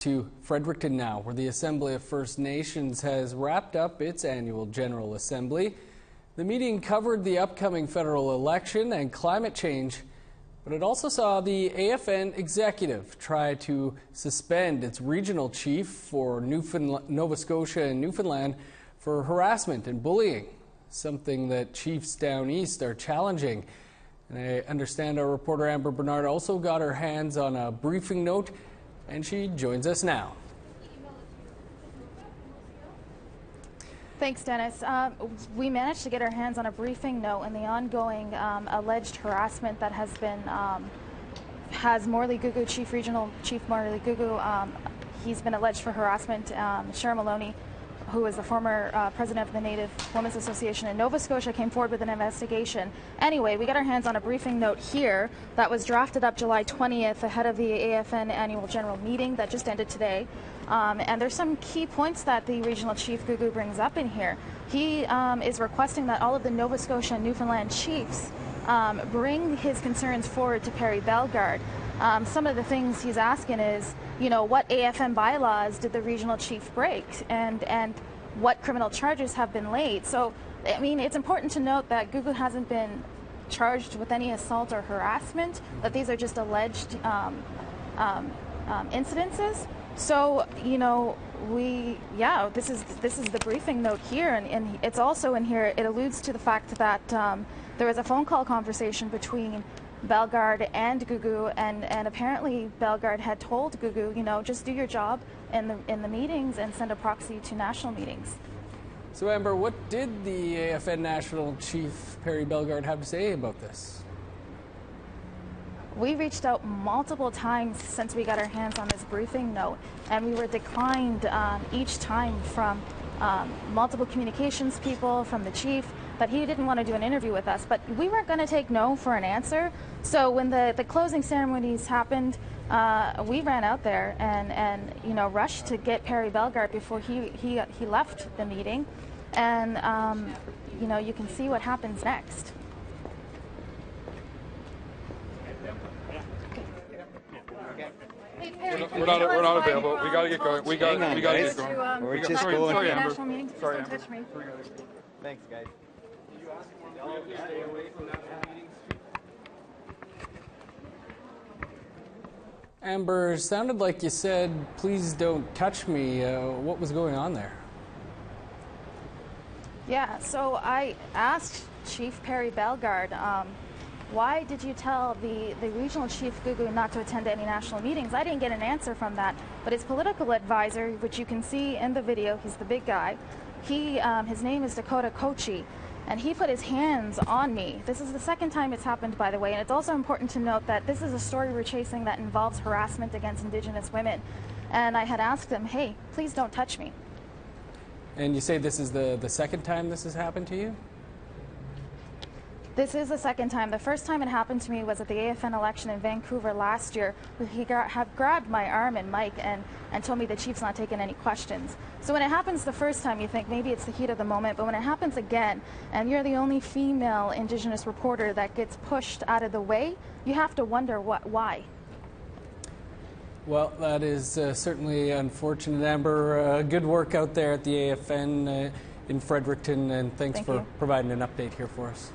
To Fredericton now, where the Assembly of First Nations has wrapped up its annual General Assembly. The meeting covered the upcoming federal election and climate change, but it also saw the AFN executive try to suspend its regional chief for Nova Scotia and Newfoundland for harassment and bullying, something that chiefs down east are challenging. And I understand our reporter Amber Bernard also got her hands on a briefing note, and she joins us now. Thanks, Dennis. We managed to get our hands on a briefing note in the ongoing alleged harassment that has Morley Gugu, Chief Morley Gugu. He's been alleged for harassment. Cheryl Maloney, who is the former president of the Native Women's Association in Nova Scotia, came forward with an investigation. Anyway, we got our hands on a briefing note here that was drafted up July 20th ahead of the AFN annual general meeting that just ended today. And there's some key points that the regional chief Gugu brings up in here. He is requesting that all of the Nova Scotia and Newfoundland chiefs bring his concerns forward to Perry Bellegarde. Some of the things he's asking is, what AFN bylaws did the regional chief break, and what criminal charges have been laid. So, I mean, it's important to note that Gugu hasn't been charged with any assault or harassment, that these are just alleged incidences. So, this is the briefing note here, and it's also in here, it alludes to the fact that there was a phone call conversation between Bellegarde and Gugu, and apparently Bellegarde had told Gugu, just do your job in the meetings and send a proxy to national meetings. So Amber, what did the AFN National Chief Perry Bellegarde have to say about this? We reached out multiple times since we got our hands on this briefing note, and we were declined each time from multiple communications people, from the chief, that he didn't want to do an interview with us. But we weren't going to take no for an answer. So when the closing ceremonies happened, we ran out there and rushed to get Perry Bellegarde before he left the meeting. And you can see what happens next. We're not available. We got to get going. We got to get going. We're just going. Sorry, Amber. Sorry, Amber. Touch me. Thanks, guys. Amber, sounded like you said, "Please don't touch me." What was going on there? Yeah, so I asked Chief Perry Bellegarde, why did you tell the regional chief Gugu not to attend any national meetings? I didn't get an answer from that, but his political advisor, which you can see in the video, he's the big guy, his name is Dakota Kochi, and he put his hands on me. This is the second time it's happened, by the way, and it's also important to note that this is a story we're chasing that involves harassment against Indigenous women. And I had asked him, hey, please don't touch me. And you say this is the second time this has happened to you? This is the second time. The first time it happened to me was at the AFN election in Vancouver last year, where he had grabbed my arm and mic and told me the chief's not taking any questions. So when it happens the first time, you think maybe it's the heat of the moment, but when it happens again, and you're the only female Indigenous reporter that gets pushed out of the way, you have to wonder why. Well, that is certainly unfortunate, Amber. Good work out there at the AFN in Fredericton, and thanks for providing an update here for us.